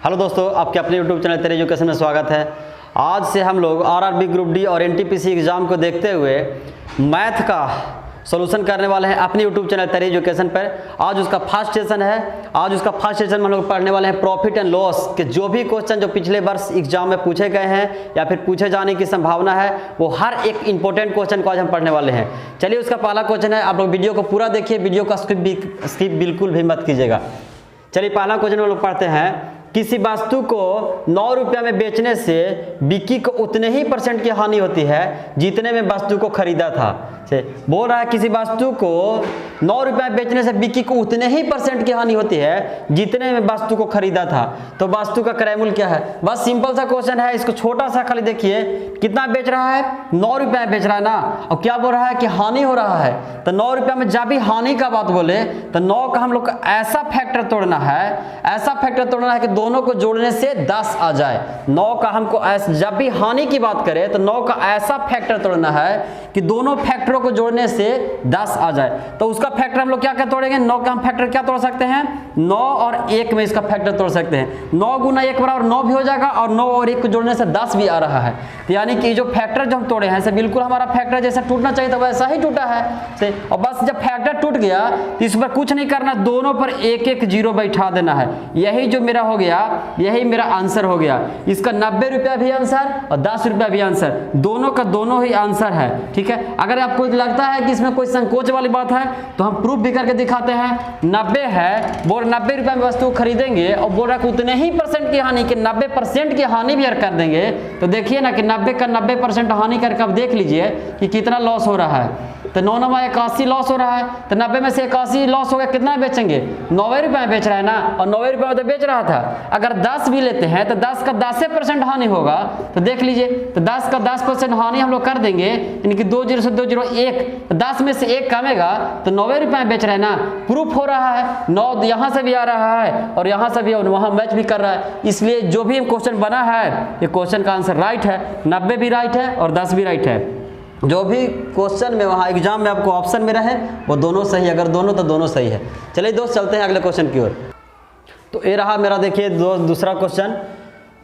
Hello दोस्तों, आपके अपने यूट्यूब चैनल तेरे एजुकेशन में स्वागत है। आज से हम लोग आरआरबी ग्रुप डी और एनटीपीसी एग्ज़ाम को देखते हुए मैथ का सॉल्यूशन करने वाले हैं अपने यूट्यूब चैनल तेरे एजुकेशन पर। आज उसका फर्स्ट सेशन है। आज उसका फर्स्ट सेशन में हम लोग पढ़ने वाले हैं प्रॉफिट एंड लॉस के जो भी क्वेश्चन जो पिछले वर्ष एग्जाम में पूछे गए हैं या फिर पूछे जाने की संभावना है, वो हर एक इंपॉर्टेंट क्वेश्चन को आज हम पढ़ने वाले हैं। चलिए, उसका पहला क्वेश्चन है। आप लोग वीडियो को पूरा देखिए, वीडियो का स्किप बिल्कुल भी मत कीजिएगा। चलिए, पहला क्वेश्चन हम लोग पढ़ते हैं। किसी वस्तु को 9 रुपया में बेचने से बिक्की को उतने ही % की हानि होती है जितने में वस्तु को खरीदा था। बोल रहा है किसी वस्तु को 9 रुपया में बेचने से बिक्की को उतने ही % की हानि होती है जितने में वस्तु को खरीदा था। तो वस्तु का क्रय मूल्य क्या है? बस सिंपल सा क्वेश्चन है। इसको छोटा सा खाली देखिए, कितना बेच रहा है? 9 रुपया में बेच रहा है ना। और क्या बोल रहा है कि हानि हो रहा है। तो 9 रुपया में जब भी हानि का बात बोले तो 9 का हम लोग को ऐसा फैक्टर तोड़ना है, ऐसा फैक्टर तोड़ना है कि दोनों को जोड़ने से 10 आ जाए। 9 का हमको जब भी हानि की बात करें तो 9 का ऐसा फैक्टर तोड़ना है कि दोनों फैक्टरों को जोड़ने से 10 आ जाए। तो उसका फैक्टर हम लोग क्या क्या तोड़ेंगे? 9 का हम फैक्टर क्या तोड़ सकते हैं? 9 और 1 में इसका फैक्टर तोड़ सकते हैं। 9 गुना 1 बराबर 9 भी हो जाएगा और 9 और 1 को जोड़ने से 10 भी आ रहा है। तो यानी कि जो फैक्टर जो हम तोड़े हैं से बिल्कुल हमारा फैक्टर जैसा टूटना चाहिए था वैसा ही टूटा है। और बस जब फैक्टर टूट गया तो इस पर कुछ नहीं करना, दोनों पर एक एक जीरो बैठा देना है। यही जो मेरा हो गया, यही मेरा आंसर हो गया। इसका 90 रुपया भी आंसर और 10 रुपया भी आंसर, दोनों का दोनों ही आंसर है। ठीक है, अगर आपको लगता है कि इसमें कोई संकोच वाली बात है तो हम प्रूफ भी करके दिखाते हैं। 90 है, बोल 90 रुपया में वस्तु खरीदेंगे और बोल रहा है उतने ही % की हानि, कि 90% की हानि भी कर देंगे। तो देखिए ना कि 90 का 90% हानि करके आप देख लीजिए कि कितना लॉस हो रहा है। तो 9 9 81 लॉस हो रहा है। तो 90 में से 81 लॉस हो गया, कितना बेचेंगे? 90 रुपये में बेच रहा है ना, और 90 रुपये में तो बेच रहा था। अगर 10 भी लेते हैं तो 10 का 10% हानि होगा। तो देख लीजिए, तो 10 का 10% हानि हम लोग कर देंगे, यानी कि 2 0 से 2 0 1, 10 में से 1 कमेगा तो 90 रुपये में बेच रहे हैं ना। प्रूफ हो रहा है, 9 यहाँ से भी आ रहा है और यहाँ से भी वहाँ मैच भी कर रहा है। इसलिए जो भी क्वेश्चन बना है ये क्वेश्चन का आंसर राइट है। 90 भी राइट है और 10 भी राइट है। जो भी क्वेश्चन में वहाँ एग्जाम में आपको ऑप्शन में रहे वो दोनों सही, अगर दोनों तो दोनों सही है। चलिए दोस्त, चलते हैं अगले क्वेश्चन की ओर। तो ये रहा मेरा, देखिए दूसरा क्वेश्चन।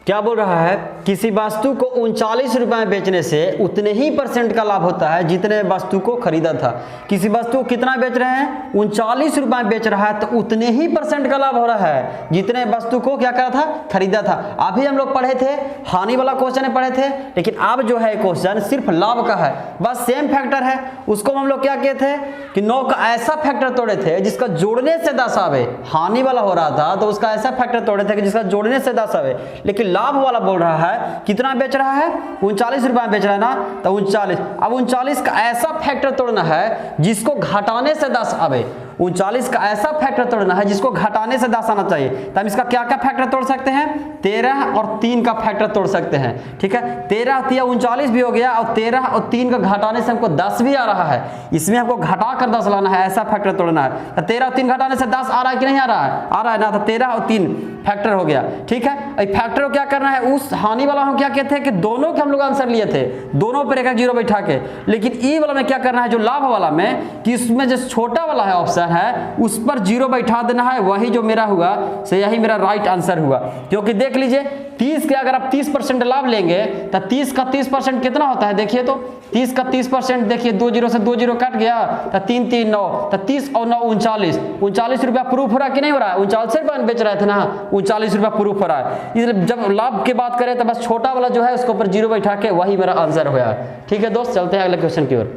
क्या बोल रहा है? किसी वस्तु को 39 रुपये में बेचने से उतने ही % का लाभ होता है जितने वस्तु को खरीदा था। किसी वस्तु को कितना बेच रहे हैं? 39 रुपये में बेच रहा है, तो उतने ही % का लाभ हो रहा है जितने वस्तु को क्या करा था? खरीदा था। अभी हम लोग पढ़े थे हानि वाला क्वेश्चन पढ़े थे, लेकिन अब जो है क्वेश्चन सिर्फ लाभ का है। बस सेम फैक्टर है। उसको हम लोग क्या कहते हैं कि 9 का ऐसा फैक्टर तोड़े थे जिसका जोड़ने से 10 आवे। हानि वाला हो रहा था तो उसका ऐसा फैक्टर तोड़े थे कि जिसका जोड़ने से 10 आवे, लेकिन लाभ वाला बोल रहा है कितना बेच रहा है? 39 रुपये में बेच रहा है ना। तो 39, अब 39 का ऐसा फैक्टर तोड़ना है जिसको घटाने से 10 आवे। 39 का ऐसा फैक्टर तोड़ना है जिसको घटाने से 10 आना चाहिए। तो हम इसका क्या क्या फैक्टर तोड़ सकते हैं? 13 और 3 का फैक्टर तोड़ सकते हैं। ठीक है, 13 3 39 भी हो गया और 13 और 3 का घटाने से हमको 10 भी आ रहा है। इसमें हमको घटा कर 10 लाना है, ऐसा फैक्टर तोड़ना है। तो 13 और 3 घटाने से 10 आ रहा है कि नहीं आ रहा है? आ रहा है ना। तो 13 और 3 फैक्टर हो गया। ठीक है, फैक्टर को क्या करना है? उस हानि वाला हम क्या कहते हैं कि दोनों के हम लोग आंसर लिए थे, दोनों पर एक जीरो बैठा के। लेकिन ई वाला में क्या करना है, जो लाभ वाला में, कि उसमें जो छोटा वाला है ऑप्शन है उस पर जीरो बैठा देना है। वही जो मेरा हुआ से यही मेरा राइट आंसर हुआ। क्योंकि देख लीजिए 30 के अगर आप 30% लाभ लेंगे तो 30 का 30% कितना होता है? देखिए तो 30 का 30% देखिए, 2 0 से 2 0 कट गया तो 3 3 9, तो 30 और 9 39। 39 रुपया प्रूफ हो रहा है कि नहीं हो रहा है? 39 रुपये बेच रहे थे ना, 39 रुपया प्रूफ हो रहा है। इसलिए जब लाभ की बात करें तो बस छोटा वाला जो है उसके ऊपर जीरो बैठा के वही मेरा आंसर हुआ। ठीक है दोस्त, चलते हैं अगले क्वेश्चन की ओर।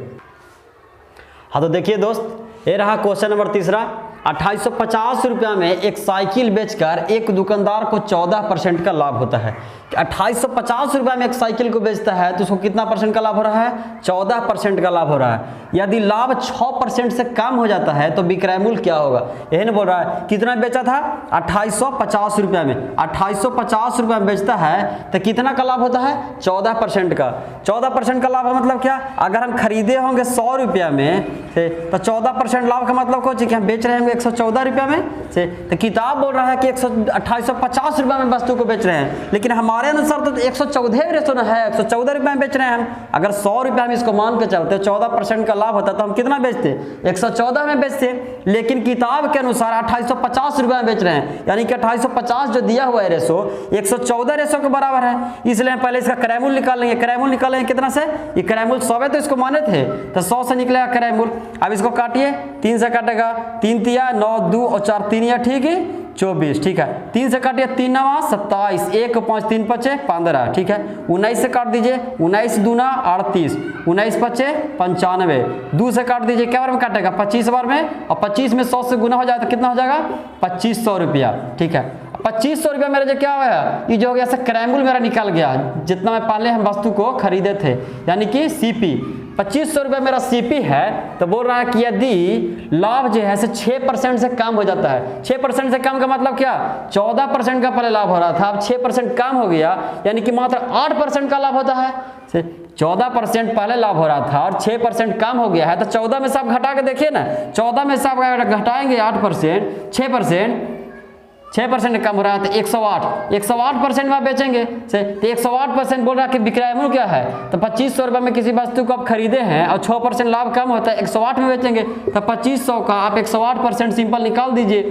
हाँ, तो देखिए दोस्त, ये रहा क्वेश्चन नंबर तीसरा। 2850 रुपया में एक साइकिल बेचकर एक दुकानदार को 14% का लाभ होता है। 2850 रुपये में एक साइकिल को बेचता है तो उसको कितना % का लाभ हो रहा है? 14% का लाभ हो रहा है। यदि लाभ 6% से कम हो जाता है तो विक्रय मूल्य क्या होगा? यही ना बोल रहा है। कितना बेचा था? 2850 रुपये में। 2850 रुपये में बेचता है तो कितना का लाभ होता है? 14% का। 14% का लाभ है मतलब क्या? अगर हम खरीदे होंगे 100 रुपया में तो 14% लाभ का मतलब कुछ कि हम बेच रहे होंगे 114 रुपया में से। तो किताब बोल रहा है कि 2850 रुपये में वस्तु को बेच रहे हैं, लेकिन हमारे हमारे अनुसार तो 114 रेशो ना है, 114 रुपये में बेच रहे हैं हम। अगर 100 रुपये हम इसको मान के चलते 14% का लाभ होता तो हम कितना बेचते, 114 में बेचते। लेकिन किताब के अनुसार 2850 रुपये में बेच रहे हैं, यानी कि 2850 जो दिया हुआ है रेशो 114 रेशो के बराबर है। इसलिए पहले इसका क्रयमूल्य निकालेंगे। क्रयमूल्य निकालेंगे कितना से, ये क्रयमूल्य 100 है तो इसको माने थे तो 100 से निकलेगा क्रयमूल्य। अब इसको काटिए, 3 से काटेगा, 3 तिया 9, 2 और 4 3 या ठीक है 24, ठीक है। 3 से काटिए, 3 9 27, 1 5 3 5 15, ठीक है। 19 से काट दीजिए, 19 दूना 38, 19 5 95, 2 से काट दीजिए, क्या बार में काटेगा 25 बार में, और 25 में 100 से गुना हो जाए तो कितना हो जाएगा 2500 रुपया, ठीक है। 2500 रुपया मेरा जो क्या हुआ, ये जो हो गया क्रयमूल्य मेरा निकल गया, जितना मैं पहले हम वस्तु को खरीदे थे, यानी कि सीपी। 2500 रुपये मेरा सीपी है, तो बोल रहा है कि यदि लाभ जो है 6% से कम हो जाता है। 6% से कम का मतलब क्या, 14% का पहले लाभ हो रहा था, अब 6% कम हो गया, यानी कि मात्र 8% का लाभ होता है। 14% पहले लाभ हो रहा था और 6% कम हो गया है, तो 14 में से आप घटा के देखिए ना, 14 में से आप घटाएंगे 8%, 6% कम हो रहा है तो 108% में आप बेचेंगे से, तो 108% बोल रहा है कि विक्रय मूल्य क्या है, तो 2500 रुपये में किसी वस्तु को आप खरीदे हैं और 6% लाभ कम होता है, 108 में बेचेंगे, तो 2500 का आप 108% सिंपल निकाल दीजिए।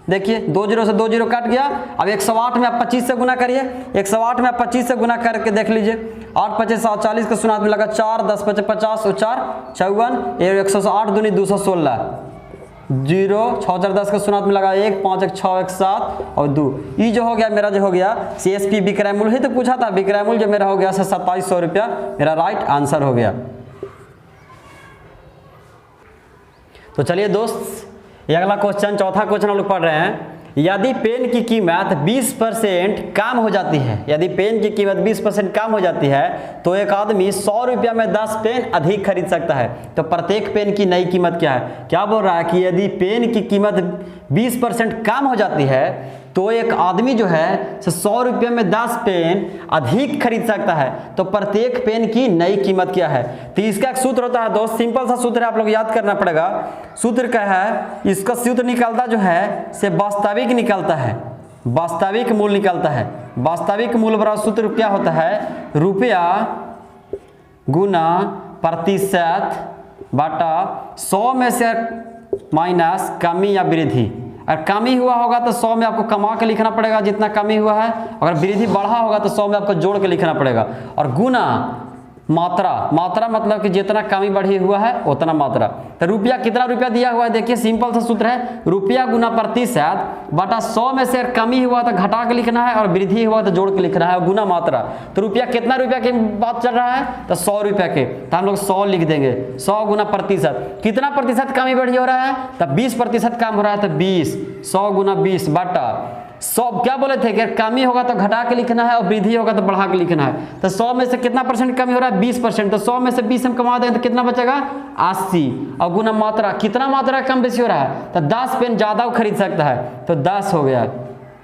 देखिए 20 से 20 काट गया। अब 108 में आप 25 से गुना करिए, 108 में आप 25 से गुना करके देख लीजिए। 8 5 7 40 का सुनात में लगा 4, 10 5 50 और 4 54, 108 दूनी 216, 0 6 4 10 का सुनात में लगा 1 5 1 6 1 7 और 2। ये जो हो गया मेरा जो हो गया CSP विक्रय मूल्य ही तो पूछा था, विक्रय मूल्य जो मेरा हो गया 2700 रुपया, मेरा राइट आंसर हो गया। तो चलिए दोस्त, ये अगला क्वेश्चन, चौथा क्वेश्चन हम लोग पढ़ रहे हैं। यदि पेन की कीमत 20% कम हो जाती है, यदि पेन की कीमत 20% कम हो जाती है तो एक आदमी 100 रुपया में 10 पेन अधिक खरीद सकता है। तो प्रत्येक पेन की नई कीमत क्या है, क्या बोल रहा है कि यदि पेन की कीमत 20% कम हो जाती है तो एक आदमी जो है 100 रुपये में 10 पेन अधिक खरीद सकता है, तो प्रत्येक पेन की नई कीमत क्या है। तो इसका एक सूत्र होता है दोस्त, सिंपल सा सूत्र है, आप लोग याद करना पड़ेगा। सूत्र क्या है, इसका सूत्र निकलता जो है से वास्तविक निकलता है, वास्तविक मूल्य निकलता है। वास्तविक मूल्य बराबर सूत्र क्या होता है, रुपया गुना प्रतिशत बटा 100 में से माइनस कमी या वृद्धि। अगर कमी हुआ होगा तो 100 में आपको कमा के लिखना पड़ेगा जितना कमी हुआ है, अगर वृद्धि बढ़ा होगा तो 100 में आपको जोड़ के लिखना पड़ेगा। और गुना मात्रा, मात्रा मतलब कि जितना कमी बढ़ी हुआ है उतना मात्रा। तो रुपया कितना रुपया दिया हुआ है, देखिए सिंपल सा सूत्र है, रुपया गुना प्रतिशत बटा 100 में से कमी हुआ तो घटा के लिखना है और वृद्धि हुआ तो जोड़ के लिखना है, और गुना मात्रा। तो रुपया कितना रुपया की बात चल रहा है, तो 100 रुपया के, तो हम लोग 100 लिख देंगे। 100 गुना प्रतिशत, कितना प्रतिशत कमी बढ़ी हो रहा है, तो 20% कम हो रहा है, तो 20, 100 गुना 20 बटा 100, क्या बोले थे कि कमी होगा तो घटा के लिखना है और वृद्धि होगा तो बढ़ा के लिखना है। तो 100 में से कितना परसेंट कमी हो रहा है, 20%, तो 100 में से 20 हम कमा दें तो कितना बचेगा 80, और गुना मात्रा, कितना मात्रा कम बेसी हो रहा है, तो 10 पेन ज़्यादा खरीद सकता है, तो 10 हो गया।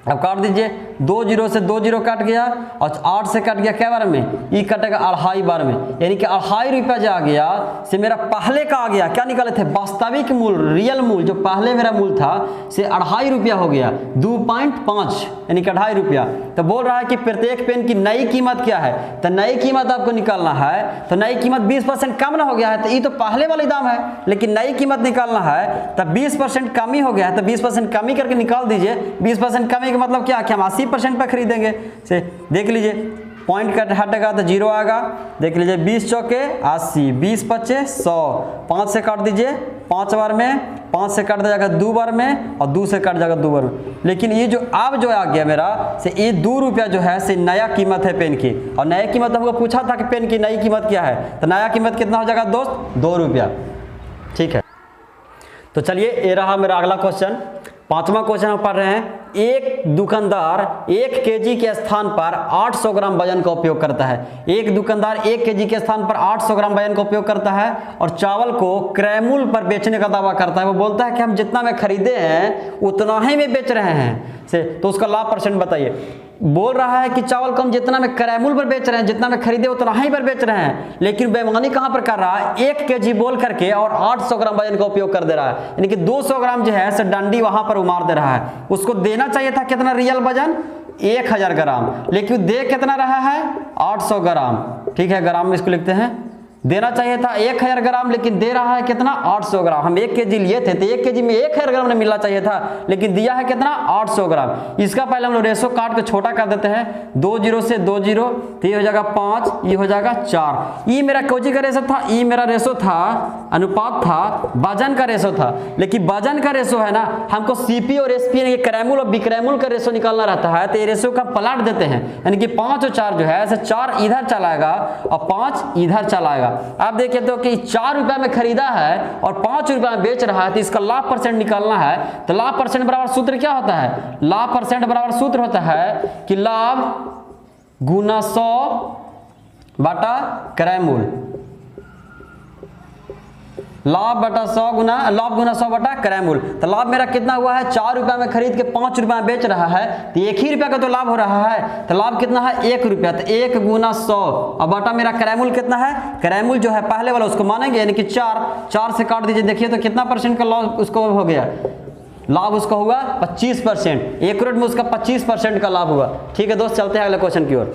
अब काट दीजिए, 2 0 से 2 0 कट गया और 8 से कट गया क्या बार में, ये कटेगा 2.5 बार में, यानी कि 2.5 रुपया जो आ गया से मेरा पहले का आ गया, क्या निकाले थे वास्तविक मूल्य, रियल मूल्य जो पहले मेरा मूल्य था से 2.5 रुपया हो गया, 2.5 यानी कि 2.5 रुपया। तो बोल रहा है कि प्रत्येक पेन की नई कीमत क्या है, तो नई कीमत आपको निकालना है, तो नई कीमत 20% कम ना हो गया है, तो ये तो पहले वाली दाम है, लेकिन नई कीमत निकालना है तो 20% कमी हो गया है, तो 20% कमी करके निकाल दीजिए। 20% कमी का मतलब क्या कि हम 80% पर खरीदेंगे से, देख लीजिए पॉइंट कट हटेगा तो 0 आएगा, देख लीजिए 20 चौके 80, 20 पच्चे 100, 5 से काट दीजिए 5 बार में, 5 से कट जाएगा 2 बार में और 2 से कट जाएगा 2 बार में। लेकिन ये जो अब जो आ गया मेरा से ये 2 रुपया जो है से नया कीमत है पेन की, और नया कीमत हमको पूछा था कि पेन की नई कीमत क्या है, तो नया कीमत कितना हो जाएगा दोस्त, 2 रुपया, ठीक है। तो चलिए ये रहा मेरा अगला क्वेश्चन, 5वां क्वेश्चन हम पढ़ रहे हैं। एक दुकानदार 1 केजी के स्थान पर 800 ग्राम वजन का उपयोग करता है। एक दुकानदार 1 केजी के स्थान पर 800 ग्राम वजन का उपयोग करता है और चावल को क्रय मूल्य पर बेचने का दावा करता है। वो बोलता है कि हम जितना में खरीदे हैं उतना ही में बेच रहे हैं से, तो उसका लाभ परसेंट बताइए। बोल रहा है कि चावल को हम जितना में क्रय मूल्य पर बेच रहे हैं, जितना में खरीदे उतना ही पर बेच रहे हैं, लेकिन बेईमानी कहां पर कर रहा है, 1 केजी बोल करके और 800 ग्राम वजन का उपयोग कर दे रहा है, यानी कि 200 ग्राम जो है डंडी वहां पर उमार दे रहा है। उसको देना चाहिए था कितना रियल वजन, 1000 ग्राम, लेकिन दे कितना रहा है 800 ग्राम। ठीक है, ग्राम में इसको लिखते हैं। देना चाहिए था 1000 ग्राम, लेकिन दे रहा है कितना 800 ग्राम। हम 1 केजी लिए थे तो 1 केजी में 1000 ग्राम ने मिलना चाहिए था, लेकिन दिया है कितना 800 ग्राम। इसका पहले हम लोग रेशो काट के छोटा कर देते हैं, 2 0 से 2 0, तो ये हो जाएगा 5, ये हो जाएगा 4। ई मेरा कोजी का रेशो था, ई मेरा रेशो था, अनुपात था, वजन का रेशो था। लेकिन वजन का रेशो है ना, हमको सीपी और एसपी यानी क्रैमुल और बिक्रैमुल का रेशो निकालना रहता है, तो ये रेशो का पलट देते हैं, यानी कि 5 और 4 जो है ऐसे 4 इधर चलाएगा और 5 इधर चलाएगा। आप देखिए तो कि 4 रुपए में खरीदा है और 5 रुपए में बेच रहा है, तो इसका लाभ परसेंट निकालना है। तो लाभ परसेंट बराबर सूत्र क्या होता है? लाभ परसेंट बराबर सूत्र होता है कि लाभ गुना 100 बटा क्रैमुल, लाभ बटा 100 गुना लाभ गुना 100 बटा क्रैमुल। तो लाभ मेरा कितना हुआ है? 4 रुपए में खरीद के 5 रुपए में बेच रहा है, तो 1 ही रुपया का तो लाभ हो रहा है। तो लाभ कितना है? 1 रुपया। तो 1 गुना 100 और बटा मेरा क्रैमुल कितना है? क्रैमुल जो है पहले वाला उसको मानेंगे, यानी कि 4 से काट दीजिए, देखिए तो कितना परसेंट का लॉस उसको हो गया, लाभ उसका हुआ 25%। 1 करोड़ में उसका 25% का लाभ हुआ। ठीक है दोस्त, चलते हैं अगले क्वेश्चन की ओर।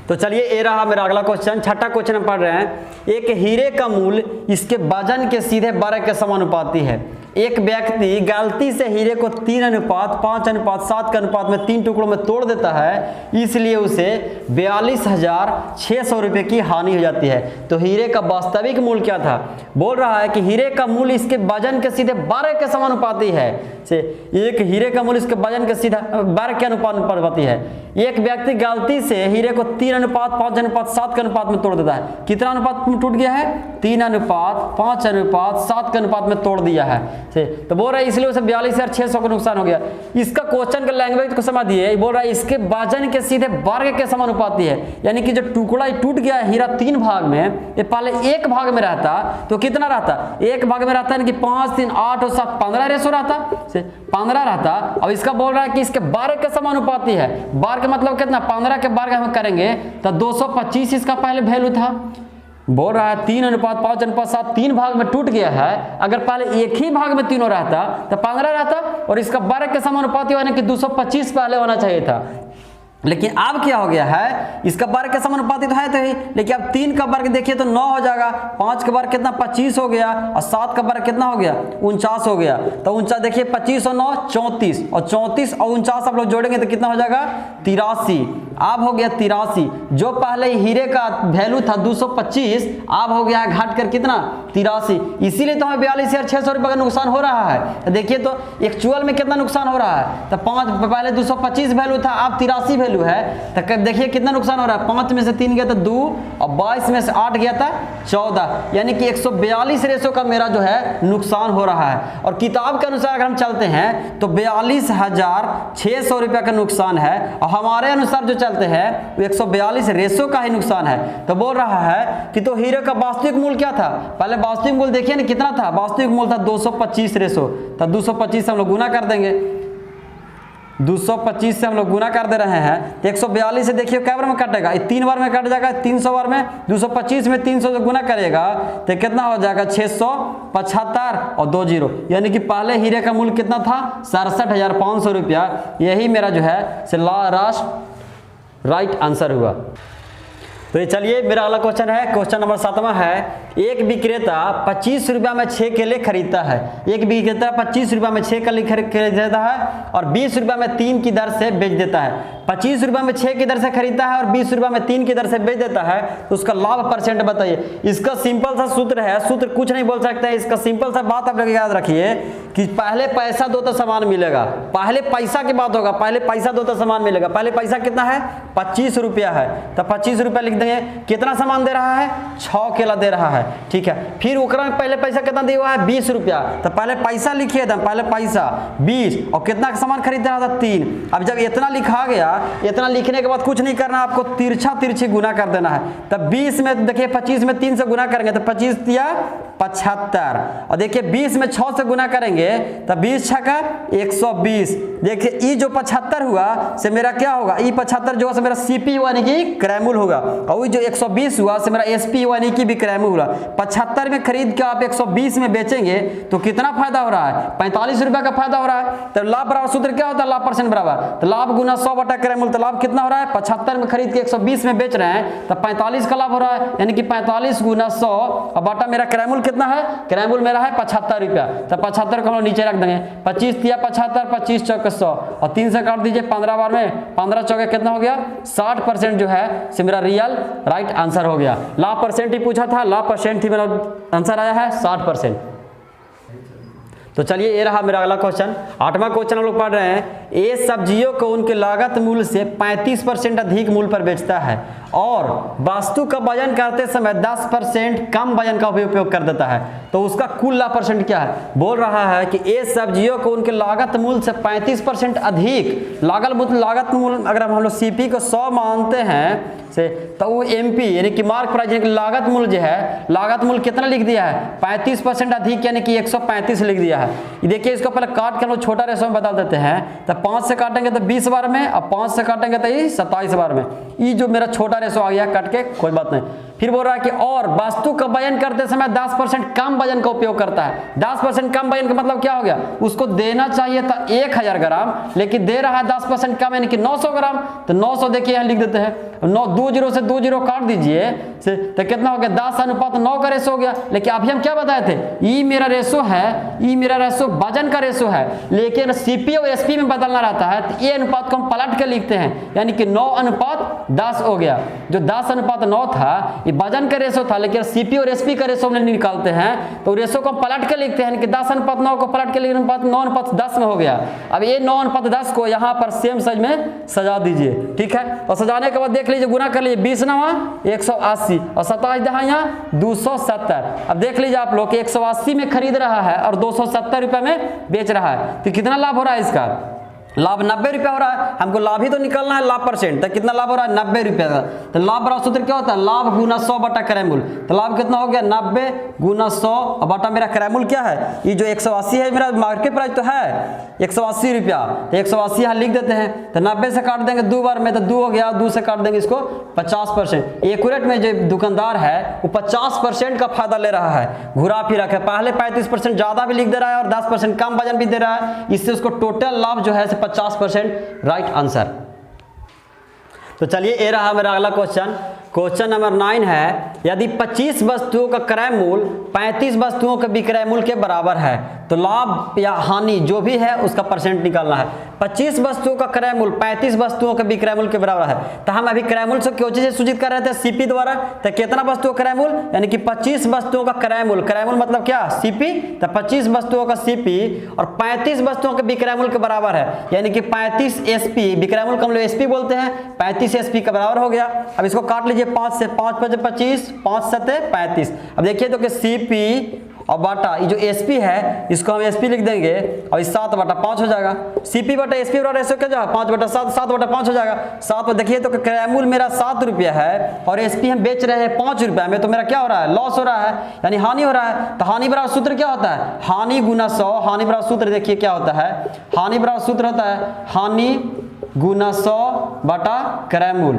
तो चलिए ये रहा मेरा अगला क्वेश्चन, छठा क्वेश्चन हम पढ़ रहे हैं। एक हीरे का मूल्य इसके वजन के सीधे 12 के समानुपाती है। एक व्यक्ति गलती से हीरे को 3:5:7 के अनुपात में 3 टुकड़ों में तोड़ देता है, इसलिए उसे 42,600 रुपये की हानि हो जाती है। तो हीरे का वास्तविक मूल्य क्या था? बोल रहा है कि हीरे का मूल्य इसके वजन के सीधे 12 के समानुपाती है। से एक हीरे का मूल्य इसके वजन के सीधा 12 के अनुपाती है। एक व्यक्ति गलती से हीरे को 3:5:7 के अनुपात में तोड़ देता है। कितना अनुपात में टूट गया है? 3:5:7 के अनुपात में तोड़ दिया है से। तो बोल रहा है इसलिए उसे 42,600 का नुकसान हो गया। इसका क्वेश्चन का लैंग्वेज को समझ दिए। बोल रहा है इसके वजन के सीधे 12 के समानुपाती है, यानी कि जो टुकड़ा टूट गया है हीरा 3 भाग में, ये पहले 1 भाग में रहता तो कितना रहता? 1 भाग में रहता, यानी कि 5 3 8 और 7 15 रेशो रहता से 15 रहता। अब इसका बोल रहा है कि इसके 12 के समानुपाती है। 12 का मतलब कितना? 15 के 12 हम करेंगे तो 225 इसका पहले वैल्यू था। बोल रहा है 3:5:7 3 भाग में टूट गया है। अगर पहले 1 ही भाग में तीनों रहता तो 15 रहता और इसका 12 के समानुपाती यानी कि 225 पहले होना चाहिए था। लेकिन अब क्या हो गया है? इसका वर्ग के समानुपाती तो है तो ही, लेकिन अब 3 का वर्ग देखिए तो 9 हो जाएगा, 5 का वर्ग कितना 25 हो गया और 7 का वर्ग कितना हो गया 49 हो गया। तो 49 देखिए 25 और 9 34 और 34 और 49 आप लोग जोड़ेंगे तो कितना हो जाएगा 83। अब हो गया 83। जो पहले हीरे का वैल्यू था 225 अब हो गया घट कर कितना 83। इसीलिए तो हमें 42,600 रुपये का नुकसान हो रहा है। तो देखिए तो एक्चुअल में कितना नुकसान हो रहा है? तो 5 पहले 225 वैल्यू था, अब 83 वैल्यू है। तो देखिए कितना नुकसान हो रहा है? 5 में से 3 गया था 2 और 22 में से 8 गया था 14, यानी कि 142 रेशो का मेरा जो है नुकसान हो रहा है। और किताब के अनुसार अगर हम चलते हैं तो 42,600 रुपये का नुकसान है और हमारे अनुसार जो चलते हैं वो 142 रेशो का ही नुकसान है। तो बोल रहा है कि तो हीरे का वास्तविक मूल्य क्या था? पहले वास्तविक मूल्य देखिए ना कितना था? वास्तविक मूल्य था 225 रेशो। तो 225 से हम लोग गुना कर देंगे, 225 से हम लोग गुना कर दे रहे हैं। 142 से देखिए कै बार में कटेगा? 3 बार में कट जाएगा, 300 बार में। 225 में 300 से गुना करेगा तो कितना हो जाएगा 675 और 2 0, यानी कि पहले हीरे का मूल्य कितना था 67,500 रुपया। यही मेरा जो है से राइट आंसर हुआ। तो ये चलिए मेरा अगला क्वेश्चन है, क्वेश्चन नंबर 7वां है। एक विक्रेता 25 रुपया में 6 केले खरीदता है। एक विक्रेता 25 रुपया में 6 केले खरीदता है और 20 रुपया में 3 की दर से बेच देता है। 25 रुपया में 6 की दर से खरीदता है और 20 रुपया में 3 की दर से बेच देता है, तो उसका लाभ परसेंट बताइए। इसका सिंपल सा सूत्र है, सूत्र कुछ नहीं बोल सकते हैं। इसका सिंपल सा बात आप लोग याद रखिए कि पहले पैसा दो तो सामान मिलेगा। पहले पैसा की बात होगा, पहले पैसा दो तो सामान मिलेगा। पहले पैसा कितना है 25 रुपया है, तो 25 रुपया लिख देंगे। कितना सामान दे रहा है 6 केला दे रहा है, ठीक है। फिर ओकरा में पहले पैसा कितना दिया हुआ है 20 रुपया, तो पहले पैसा लिखिए था, पहले पैसा 20 और कितना सामान खरीद रहा था 3। अब जब इतना लिखा गया, इतना लिखने के बाद कुछ नहीं करना, आपको तिरछी गुना कर देना है। तब 20 में देखिए 25 में 3 से गुना करेंगे तो 25 दिया 75 और देखिए 20 में 6 से गुना करेंगे तब 20 छक्का 120। देखिए ई जो 75 हुआ से मेरा क्या होगा, ई 75 जो है मेरा सीपी हुआ यानी कि क्रैमुल होगा और वो जो 120 हुआ से मेरा एसपी यानी कि विक्रय मूल्य 75 में खरीद के आप 120 में बेचेंगे तो कितना फायदा हो रहा है? 45 रुपया का फायदा हो रहा है। तो लाभ बराबर सूत्र क्या होता है? लाभ परसेंट बराबर, तो लाभ गुना 100 बटा क्रय मूल्य। तो लाभ कितना हो रहा है? 75 में खरीद के 120 में बेच रहे हैं तो 45 का लाभ हो रहा है, यानी कि 45 गुना 100 और बटा मेरा क्रय मूल्य कितना है? क्रय मूल्य मेरा है 75 रुपया। तो 75 को हम लोग नीचे रख देंगे, 25 दिया 75, 25 चौके 100 और 3 से काट दीजिए 15 बार में, 15 चौके कितना हो गया? 60% जो है से मेरा रियल राइट आंसर हो गया। लाभ परसेंट ही पूछा था, लाभ परसेंट ही मेरा आंसर आया है 60%। तो चलिए ये रहा मेरा अगला क्वेश्चन। 8वां क्वेश्चन हम लोग पढ़ रहे हैं, ए सब्जियों को उनके लागत मूल्य से 35% अधिक मूल्य पर बेचता है और वस्तु का वजन करते समय 10% कम वजन का उपयोग कर देता है, तो उसका कुल लाभ परसेंट क्या है? बोल रहा है कि ए सब्जियों को उनके लागत मूल्य से 35% अधिक लागत मूल्य, अगर हम लोग सीपी को 100 मानते हैं से, तो वो एमपी यानी कि मार्क प्राइस यानी कि लागत मूल्य जो है, लागत मूल्य कितना लिख दिया है? 35% अधिक यानी कि 135 लिख दिया है। ये देखिए, इसको पहले काट के हम लोग छोटा रेशो में बता देते हैं। तो 5 से काटेंगे तो 20 बार में, और 5 से काटेंगे तो ये 27 बार में। ये जो मेरा छोटा रेशो आ गया कट के, कोई बात नहीं। फिर बोल रहा है कि और वस्तु का वजन करते समय 10% कम वजन का उपयोग करता है। 10% कम वजन का मतलब क्या हो गया? उसको देना चाहिए था 1000 ग्राम, लेकिन दे रहा है 10% कम यानी कि 900 ग्राम। तो 900 देखिए यहाँ लिख देते हैं, 20 से 20 काट दीजिए तो कितना हो गया? 10:9 का रेशो हो गया। लेकिन अभी हम क्या बताए थे? ई मेरा रेशो है, ई मेरा रेशो वजन का रेशो है, लेकिन सीपी और एसपी में बदलना रहता है। तो ये अनुपात को हम पलट के लिखते हैं, यानी कि 9:10 हो गया। जो 10:9 था ये वजन का रेशो था, लेकिन सीपी और एसपी का रेशो में निकालते हैं तो रेशो को हम पलट के लिखते हैं कि 10:9 को पलट के लिखने अनुपात 9:10 में हो गया। अब ये 9:10 को यहाँ पर सेम साइज में सजा दीजिए, ठीक है। और सजाने के बाद देख लीजिए, गुना कर लीजिए, 20 9 180 और 27 यहाँ 270। अब देख लीजिए आप लोग 180 में खरीद रहा है और 270 रुपये में बेच रहा है, तो कितना लाभ हो रहा है इसका? लाभ 90 रुपया हो रहा है। हमको लाभ ही तो निकालना है, लाभ परसेंट। तो कितना लाभ हो रहा है? 90 रुपया का। तो लाभ बराबर सूत्र क्या होता है? लाभ गुना 100 बटा क्रय मूल्य। तो लाभ कितना हो गया? 90 गुना 100 और बटा मेरा क्रय मूल्य क्या है? ये जो 180 है मेरा मार्केट प्राइस तो है 180 रुपया, तो 180 यहाँ लिख देते हैं। तो 90 से काट देंगे 2 बार में तो 2 हो गया, 2 से काट देंगे इसको 50%। एक्यूरेट में जो दुकानदार है वो 50% का फायदा ले रहा है, घुरा फिरा के। पहले 35% ज्यादा भी लिख दे रहा है और 10% कम वजन भी दे रहा है, इससे उसको टोटल लाभ जो है 50% राइट आंसर। तो चलिए ये रहा मेरा अगला क्वेश्चन। क्वेश्चन नंबर 9 है, यदि 25 वस्तुओं का क्रय मूल्य 35 वस्तुओं के विक्रय मूल्य के बराबर है तो लाभ या हानि जो भी है उसका परसेंट निकालना है। 25 वस्तुओं का क्रय मूल्य 35 वस्तुओं के विक्रय मूल्य के बराबर है। तो हम अभी क्रय मूल्य से क्यों चीज सूचित कर रहे थे? सीपी द्वारा। तो कितना वस्तुओं का क्रय मूल्य? यानी कि 25 वस्तुओं का क्रय मूल्य। क्रय मूल्य मतलब क्या? सीपी। तो 25 वस्तुओं का सीपी और 35 वस्तुओं के विक्रय मूल्य के बराबर है, यानी कि 35 एसपी। विक्रय मूल्य को हम लोग एसपी बोलते हैं, 35 एसपी के बराबर हो गया। अब इसको काट लीजिए 5 से, 5 5 25, 5 7 35। अब देखिए तो कि सीपी और बाटा ये जो एसपी है इसको हम एसपी लिख देंगे और इस 7/5 हो जाएगा। सीपी बटा एसपी बराबर रेशो क्या जाएगा? 5/7, 7/5 हो जाएगा। 7 पर देखिए तो क्रय मूल्य मेरा 7 रुपया है और एसपी हम बेच रहे हैं 5 रुपया में, तो मेरा क्या हो रहा है? लॉस हो रहा है, यानी हानि हो रहा है। तो हानि बराबर सूत्र क्या होता है? हानि गुना 100। हानि बराबर सूत्र देखिए क्या होता है? हानि बराबर सूत्र होता है हानि गुना 100 बटा क्रय मूल्य।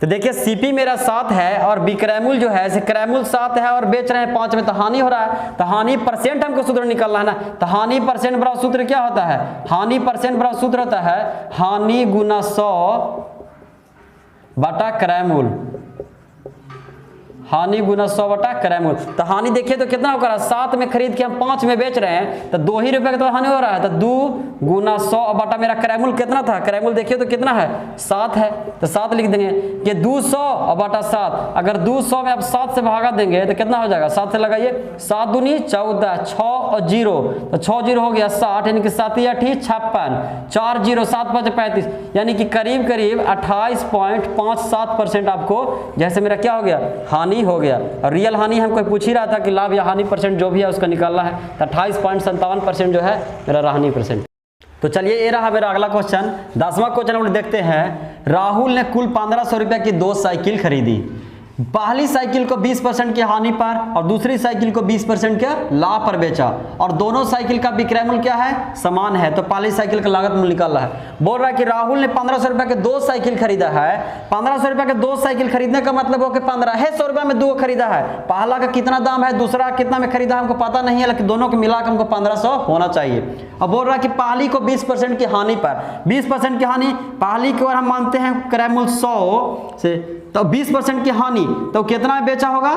तो देखिए सीपी मेरा 7 है और विक्रय मूल्य जो है क्रय मूल्य 7 है और बेच रहे हैं 5 में, तो हानि हो रहा है। तो हानि परसेंट हमको सूत्र निकालना है ना। तो हानि परसेंट बराबर सूत्र क्या होता है? हानि परसेंट बराबर सूत्र होता है हानि गुना 100 बटा क्रय मूल्य। हानि गुना 100 बटा क्रय मूल्य। तो हानि देखिए तो कितना होगा? 7 में खरीद के हम 5 में बेच रहे हैं, तो 2 ही रुपए का तो हानि हो रहा है। तो 2 गुना 100 बटा मेरा क्रय मूल्य कितना था? क्रय मूल्य देखिए तो कितना है? 7 है, तो 7 लिख देंगे कि 200 और बटा 7। अगर 200 में आप 7 से भागा देंगे तो कितना हो जाएगा? 7 से लगाइए, 7 दूनी 14, 6 और 0, तो 6 0 हो गया 60, यानी कि 7 8 56, 4 0 7 5 35, यानी कि करीब करीब 28.57% आपको जैसे मेरा क्या हो गया? हानि हो गया। और रियल हानि हमको पूछ ही रहा था कि लाभ या हानि परसेंट जो भी है उसका निकालना है, तो 28.57% जो है मेरा हानि परसेंट। तो चलिए ये रहा मेरा अगला क्वेश्चन। 10वां क्वेश्चन हम लोग देखते हैं। राहुल ने कुल 1500 रुपये की 2 साइकिल खरीदी पहली साइकिल को 20% की हानि पर और दूसरी साइकिल को 20% के लाभ पर बेचा और दोनों साइकिल का विक्रय मूल्य क्या है, समान है। तो पहली साइकिल का लागत मूल्य निकालना है। बोल रहा है कि राहुल ने 1500 रुपए के 2 साइकिल खरीदा है। 1500 रुपए के 2 साइकिल खरीदने का मतलब हो कि 1500 रुपए में 2 खरीदा है। पहला का कितना दाम है, दूसरा कितना में खरीदा है हमको पता नहीं है, लेकिन दोनों को मिलाकर हमको 1500 होना चाहिए। अब बोल रहा है कि पहली को 20% की हानि पर, 20% की हानि, पहली की ओर हम मानते हैं क्रय मूल्य 100 से, तो 20% की हानि तो कितना बेचा होगा,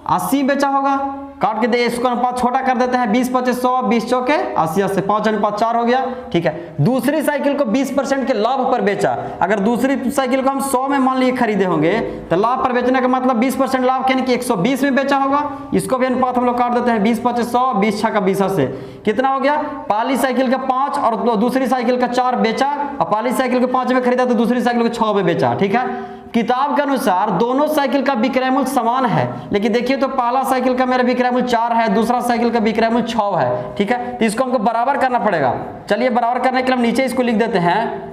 80 बेचा होगा। काट के दे, इसको अनुपात छोटा कर देते हैं, 20 25 100, 20 चौके 80 80, 5:4 हो गया। ठीक है, दूसरी साइकिल को 20% के लाभ पर बेचा। अगर दूसरी साइकिल को हम 100 में मान लिए खरीदे होंगे तो लाभ पर बेचने का मतलब 20% लाभ यानी कि 120 में बेचा होगा। इसको भी अनुपात हम लोग काट देते हैं, 20 25 100, 20 6 का 20 से कितना हो गया, पहली साइकिल का 5 और दूसरी साइकिल का 4 बेचा और पहली साइकिल को 5 में खरीदा तो दूसरी साइकिल को 6 में बेचा। ठीक है, किताब के अनुसार दोनों साइकिल का विक्रय मूल्य समान है, लेकिन देखिए तो पहला साइकिल का मेरा विक्रय मूल्य 4 है, दूसरा साइकिल का विक्रय मूल्य 6 है। ठीक है, तो इसको हमको बराबर करना पड़ेगा। चलिए बराबर करने के लिए हम नीचे इसको लिख देते हैं।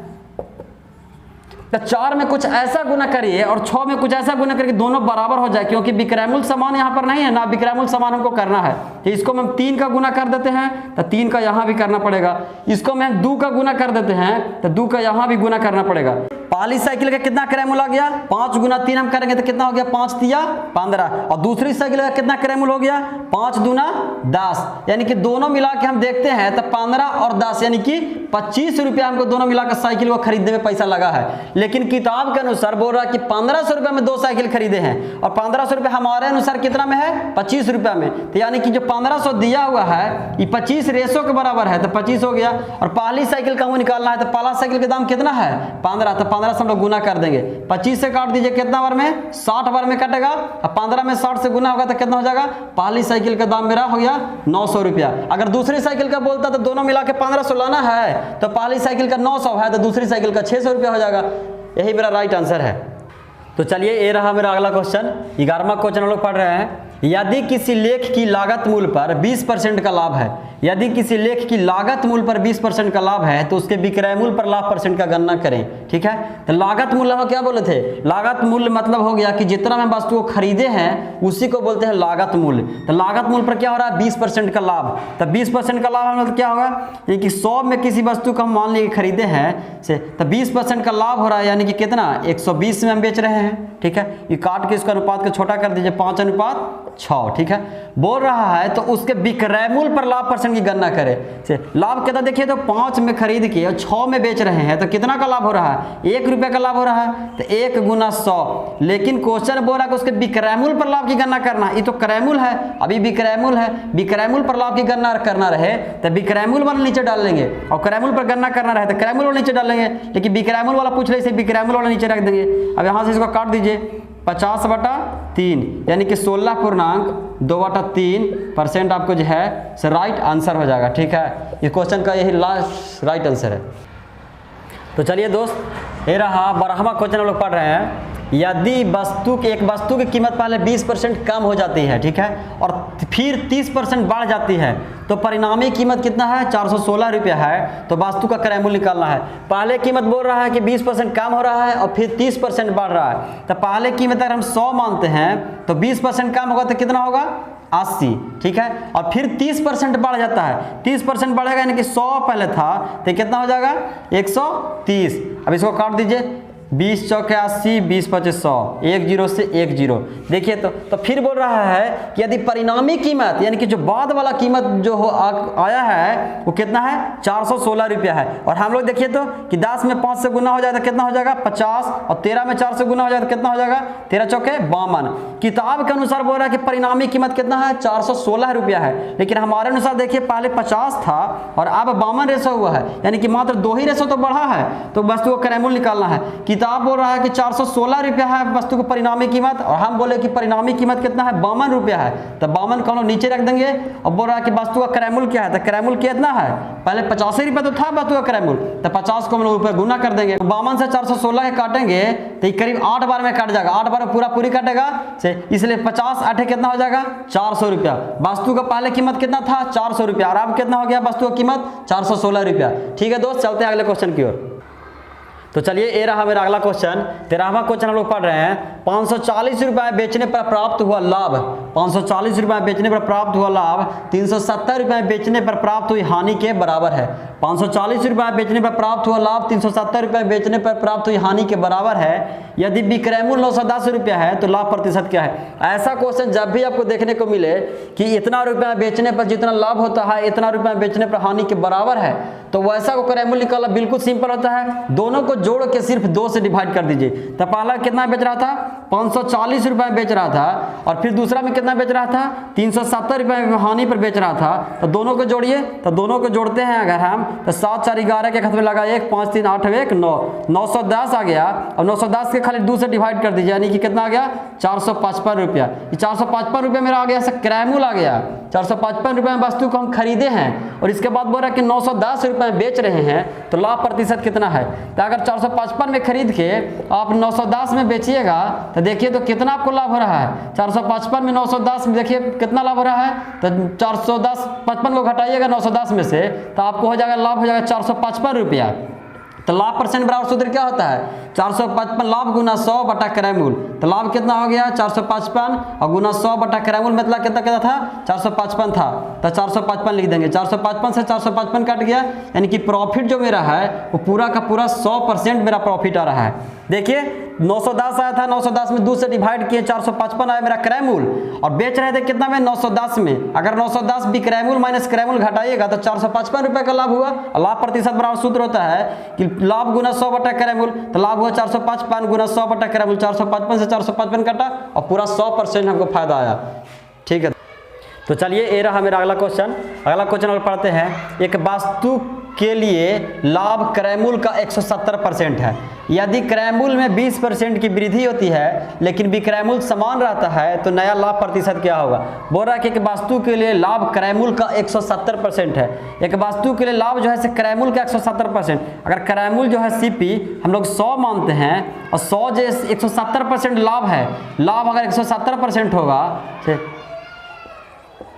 तो 4 में कुछ ऐसा गुना करिए और 6 में कुछ ऐसा गुना करके दोनों बराबर हो जाए, क्योंकि विक्रय मूल्य समान यहाँ पर नहीं है ना, विक्रय मूल्य समान हमको करना है। तो इसको हम 3 का गुना कर देते हैं तो 3 का यहाँ भी करना पड़ेगा। इसको हम 2 का गुना कर देते हैं तो 2 का यहाँ भी गुना करना पड़ेगा। पहली साइकिल का कितना क्रय मूल्य आ गया, 5 गुना 3 हम करेंगे तो कितना हो गया, 5 तिया 15, और दूसरी साइकिल का कितना क्रय मूल्य हो गया, 5 दूना 10, यानी कि दोनों मिला के हम देखते हैं तो 15 और 10 यानी कि 25 रुपया हमको दोनों मिलाकर साइकिल को खरीदने में पैसा लगा है। लेकिन किताब के अनुसार बोल रहा है कि 1500 रुपये में 2 साइकिल खरीदे हैं और 1500 रुपये हमारे अनुसार कितना में है, 25 रुपया में। तो यानी कि जो 1500 दिया हुआ है ये 25 रेशो के बराबर है, तो 25 हो गया। और पहली साइकिल का हमको निकालना है तो पहला साइकिल का दाम कितना है, 15, तो 15 से हम लोग गुना कर देंगे। 25 से काट दीजिए, कितना बार में, 60 बार में कटेगा। अब 15 में 60 से गुना होगा तो कितना हो जाएगा, पहली साइकिल का दाम मेरा हो गया 900 रुपया। अगर दूसरी साइकिल का बोलता तो दोनों मिला के 1500 लाना है, तो पहली साइकिल का 900 है तो दूसरी साइकिल का 600 रुपया हो जाएगा। यही मेरा राइट आंसर है। तो चलिए ये रहा मेरा अगला क्वेश्चन। 11वां क्वेश्चन हम लोग पढ़ रहे हैं। यदि किसी लेख की लागत मूल्य पर 20% का लाभ है, यदि किसी लेख की लागत मूल्य पर 20% का लाभ है तो उसके विक्रय मूल्य पर लाभ परसेंट का गणना करें। ठीक है, तो लागत मूल्य हम क्या बोले थे, लागत मूल्य मतलब हो गया कि जितना हम वस्तु को खरीदे हैं उसी को बोलते हैं लागत मूल्य। तो लागत मूल्य पर क्या हो रहा है, 20% का लाभ। तो 20% का लाभ हम क्या होगा, यानी कि 100 में किसी वस्तु को हम मान लीजिए खरीदे हैं से, तो 20% का लाभ हो रहा है, यानी कि कितना, 120 में हम बेच रहे हैं। ठीक है, ये काट के इसका अनुपात को छोटा कर दीजिए, 5:6। ठीक है, बोल रहा है तो उसके विक्रय मूल्य पर लाभ परसेंट की गणना करें। से लाभ कितना देखिए तो 5 में खरीद के और 6 में बेच रहे हैं तो कितना का लाभ हो रहा है, 1 रुपये का लाभ हो रहा है। तो 1 गुना 100, लेकिन क्वेश्चन बोल रहा है कि उसके विक्रय मूल्य पर लाभ की गणना करना। ये तो क्रय मूल्य है, अभी विक्रय मूल्य है, विक्रय मूल्य पर लाभ की गणना करना रहे तो विक्रय मूल्य वाला नीचे डाल लेंगे, और क्रय मूल्य पर गणना करना रहे तो क्रय मूल्य वाला नीचे डाल लेंगे। लेकिन विक्रय मूल्य वाला पूछ रहे इसे विक्रय मूल्य वाला नीचे रख देंगे। अब यहाँ से इसको काट दीजिए, 50/3 यानी कि 16.2/3% आपको जो है से राइट आंसर हो जाएगा। ठीक है, ये क्वेश्चन का यही लास्ट राइट आंसर है। तो चलिए दोस्त, ये रहा 12वां क्वेश्चन हम लोग पढ़ रहे हैं। यदि एक वस्तु की कीमत पहले 20% कम हो जाती है, ठीक है, और फिर 30% बढ़ जाती है तो परिणामी कीमत कितना है, 416 रुपया है। तो वस्तु का क्रय मूल्य निकालना है। पहले कीमत बोल रहा है कि 20% कम हो रहा है और फिर 30% बढ़ रहा है। तो पहले कीमत अगर हम 100 मानते हैं तो 20% कम होगा तो कितना होगा, 80। ठीक है, और फिर 30% बढ़ जाता है, 30% बढ़ेगा यानी कि 100 पहले था तो कितना हो जाएगा, 130। अब इसको काट दीजिए, 20 चौके 80, 20 25 100, 1 0 से 1 0। देखिए तो फिर बोल रहा है कि यदि परिणामी कीमत यानी कि जो बाद वाला कीमत जो आया है वो कितना है, 416 रुपया है। और हम लोग देखिए तो कि 10 में 5 से गुना हो जाए तो कितना हो जाएगा, 50, और 13 में 4 से गुना हो जाए तो कितना हो जाएगा, 13 चौके 52। किताब के अनुसार बोल रहा है कि परिणामी कीमत कितना है, 416 रुपया है। लेकिन हमारे अनुसार देखिए पहले 50 था और अब 52 रेशो हुआ है, यानी कि मात्र 2 ही रेशो तो बढ़ा है। तो वस्तु को क्रय मूल्य निकालना है। किताब बोल रहा है कि 416 रुपया है वस्तु को परिणामी कीमत, और हम बोले कि परिणामी कीमत कितना है, 52 रुपया है। तो 52 को हम नीचे रख देंगे। और बोल रहा है कि वस्तु का क्रय मूल्य क्या है, तो क्रय मूल्य कितना है, पहले 85 रुपया तो था वस्तु का क्रय मूल्य, तो 50 को हम लोग ऊपर गुना कर देंगे। 52 से 416 काटेंगे तो ये करीब 8 बार में कट जाएगा, 8 बार में पूरी कटेगा से, इसलिए 50 8 कितना हो जाएगा, 400 रुपया। वस्तु का पहले कीमत कितना था, 400 रुपया, और अब कितना हो गया वस्तु की कीमत, 416 रुपया। ठीक है दोस्त, चलते हैं अगले क्वेश्चन की ओर। तो तो चलिए ये रहा मेरा अगला क्वेश्चन। 13वां क्वेश्चन हम लोग पढ़ रहे हैं। 540 रुपये बेचने पर प्राप्त हुआ लाभ, 540 रुपये बेचने पर प्राप्त हुआ लाभ 370 रुपये बेचने पर प्राप्त हुई हानि के बराबर है। 540 रुपये बेचने पर प्राप्त हुआ लाभ 370 रुपये बेचने पर प्राप्त हुई हानि के बराबर है। यदि विक्रय मूल्य 910 रुपया है तो लाभ प्रतिशत क्या है। ऐसा क्वेश्चन जब भी आपको देखने को मिले कि इतना रुपया बेचने पर जितना लाभ होता है इतना रुपया बेचने पर हानि के बराबर है, तो वैसा को क्रय मूल्य निकालना बिल्कुल सिंपल होता है। दोनों को जोड़ के सिर्फ 2 से डिवाइड कर दीजिए। तो पहला कितना बेच रहा था, 540 रुपये बेच रहा था, और फिर दूसरा में कितना बेच रहा था, 370 रुपये हानि पर बेच रहा था। तो दोनों को जोड़िए, तो दोनों को जोड़ते हैं अगर हम, तो 7 4 11 के खत में लगा 1 5 3 8 1 9, 910 आ गया। और 910 के खाली 2 से डिवाइड कर दीजिए, यानी कि कितना आ गया, 455 रुपया। ये 455 रुपये मेरा आ गया, क्रय मूल्य आ गया। 455 रुपये में वस्तु को हम खरीदे हैं और इसके बाद बोल रहा है कि 910 रुपये बेच रहे हैं, तो लाभ प्रतिशत कितना है। तो अगर 455 में खरीद के आप 910 में बेचिएगा तो देखिए तो कितना आपको लाभ हो रहा है। 455 में 910 में देखिए कितना लाभ हो रहा है। तो 410 55 को घटाइएगा 910 में से, तो आपको हो जाएगा लाभ हो जाएगा 455 रुपया। तो लाभ परसेंट बराबर सूत्र क्या होता है, 455 लाभ गुना 100 बटा क्रय मूल्य। तो लाभ कितना हो गया, 455 और गुना 100 बटा क्रय मूल्य, मतलब कितना था, 455 था। तो 455 लिख देंगे। 455 से 455 कट गया, यानी कि प्रॉफिट जो मेरा है वो पूरा का पूरा 100% मेरा प्रॉफिट आ रहा है। देखिए 910 आया था, 910 में 2 से डिवाइड किए, 455 आया मेरा क्रय मूल्य, और बेच रहे थे कितना में, 910 में। अगर 910 विक्रय मूल्य माइनस क्रय मूल्य घटाइएगा तो 455 रुपये का लाभ हुआ। लाभ प्रतिशत बराबर सूत्र होता है कि लाभ गुना 100 बटा क्रय मूल्य। तो लाभ हुआ 455 गुना 100 बटा क्रय मूल्य, 455 से 455 कटा और पूरा 100% हमको फायदा आया। ठीक है, तो चलिए ये रहा मेरा अगला क्वेश्चन। अगला क्वेश्चन हम पढ़ते हैं। एक वस्तु के लिए लाभ क्रय मूल्य का 170% है। यदि क्रय मूल्य में 20% की वृद्धि होती है लेकिन विक्रय मूल्य समान रहता है तो नया लाभ प्रतिशत क्या होगा। बोल रहा है कि एक वस्तु के लिए लाभ क्रय मूल्य का 170% है। एक वस्तु के लिए लाभ जो है क्रय मूल्य का 170%। अगर क्रय मूल्य जो है CP हम लोग 100 मानते हैं और 100 जो 170% लाभ है, लाभ अगर 170% होगा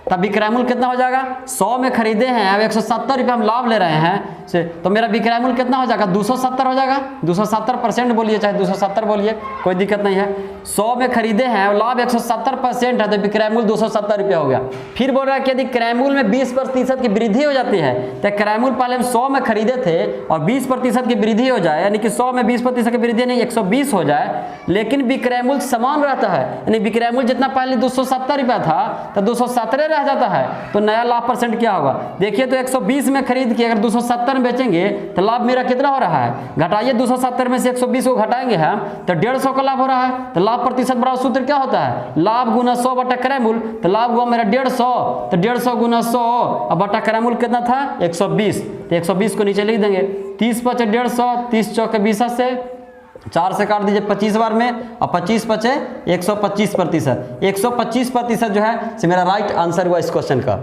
तब विक्रय मूल्य कितना हो जाएगा, 100 में खरीदे हैं, अब 170 रुपये हम लाभ ले रहे हैं से, तो मेरा विक्रय मूल्य कितना हो जाएगा, 270 हो जाएगा। 270% बोलिए चाहे 270 बोलिए, कोई दिक्कत नहीं है। 100 में खरीदे हैं और लाभ 170% है तो विक्रय मूल्य 270 रुपये हो गया। फिर बोल रहा है कि यदि क्रय मूल्य में 20% की वृद्धि हो जाती है, तो क्रय मूल्य पहले हम 100 में खरीदे थे और 20% की वृद्धि हो जाए, यानी कि 100 में 20% की वृद्धि नहीं 120 हो जाए, लेकिन विक्रय मूल्य समान रहता है, यानी विक्रय मूल्य जितना पहले 270 रुपया था तो 217 रह जाता है, तो नया लाभ परसेंट क्या होगा। देखिए तो 120 में खरीद के अगर 270 में बेचेंगे तो लाभ मेरा कितना हो रहा है, घटाइए 270 में से 120 को घटाएंगे हम तो 150 का लाभ हो रहा है। तो लाभ प्रतिशत बराबर सूत्र क्या होता है, लाभ गुना 100 बटा क्रय मूल्य। तो लाभ हुआ मेरा 150, तो 150 गुना 100 और बटा क्रय मूल्य कितना था 120, तो 120 को नीचे लिख देंगे। 30 पचे 150, 30 चौके 20 से 4 से काट दीजिए 25 बार में, और 25 बचे 125%। 125% जो है से मेरा राइट आंसर हुआ इस क्वेश्चन का।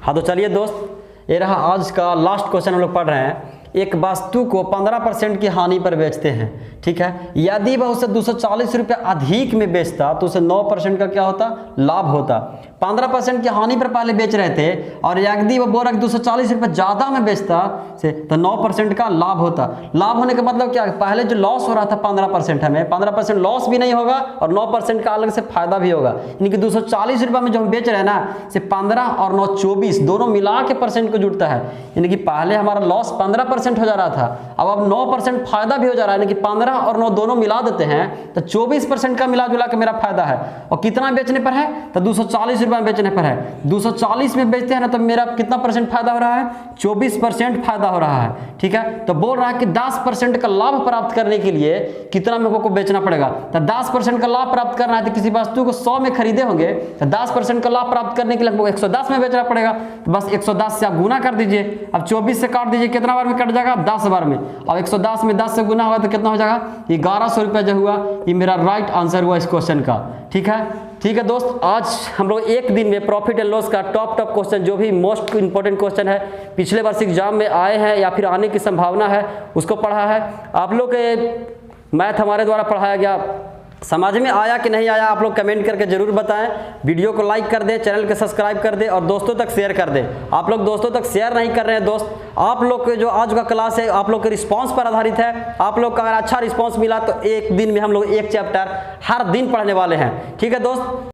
हाँ तो चलिए दोस्त, ये रहा आज का लास्ट क्वेश्चन हम लोग पढ़ रहे हैं। एक वस्तु को 15% की हानि पर बेचते हैं, ठीक है। यदि वह उसे 240 रुपये अधिक में बेचता तो उसे 9% का क्या होता, लाभ होता। 15% की हानि पर पहले बेच रहे थे और यदि वो बोरा 240 रुपये ज़्यादा में बेचता से तो 9% का लाभ होता। लाभ होने का मतलब क्या, पहले जो लॉस हो रहा था 15%, हमें 15% लॉस भी नहीं होगा और 9% का अलग से फायदा भी होगा। यानी कि 240 रुपये में जो हम बेच रहे हैं ना, से 15 और 9 24 दोनों मिला के परसेंट को जुड़ता है। यानी कि पहले हमारा लॉस 15% हो जा रहा था, अब 9% फायदा भी हो जा रहा है। यानी कि 15 और 9 दोनों मिला देते हैं तो 24% का मिला जुला के मेरा फायदा है। और कितना बेचने पर है, तो 240 रुपये में बेचने पर है। 240 में बेचते हैं ना तो मेरा कितना परसेंट फायदा हो रहा है, 24% फायदा हो रहा है, ठीक है। तो बोल रहा है कि 10% का लाभ प्राप्त करने के लिए कितना में को बेचना पड़ेगा। तो 10% का लाभ प्राप्त करना है तो किसी वस्तु को 100 में खरीदे होंगे तो 10% का लाभ प्राप्त करने के लिए हमको 110 में बेचना पड़ेगा। तो बस 110 से आप गुना कर दीजिए। अब 24 से काट दीजिए, कितना बार में कट जाएगा, 10 बार में। अब 110 में 10 से गुना होगा तो कितना हो जाएगा, 1100 रुपया जो हुआ, ये मेरा राइट आंसर हुआ इस क्वेश्चन का, ठीक है। ठीक है दोस्त, आज हम लोग एक दिन में प्रॉफिट एंड लॉस का टॉप क्वेश्चन, जो भी मोस्ट इंपॉर्टेंट क्वेश्चन है, पिछले वर्ष एग्जाम में आए हैं या फिर आने की संभावना है, उसको पढ़ा है। आप लोग के मैथ हमारे द्वारा पढ़ाया गया समझ में आया कि नहीं आया आप लोग कमेंट करके ज़रूर बताएं। वीडियो को लाइक कर दें, चैनल को सब्सक्राइब कर दें और दोस्तों तक शेयर कर दें। आप लोग दोस्तों तक शेयर नहीं कर रहे हैं दोस्त। आप लोग के जो आज का क्लास है आप लोग के रिस्पांस पर आधारित है। आप लोग का अगर अच्छा रिस्पांस मिला तो एक दिन में हम लोग एक चैप्टर हर दिन पढ़ने वाले हैं। ठीक है दोस्त।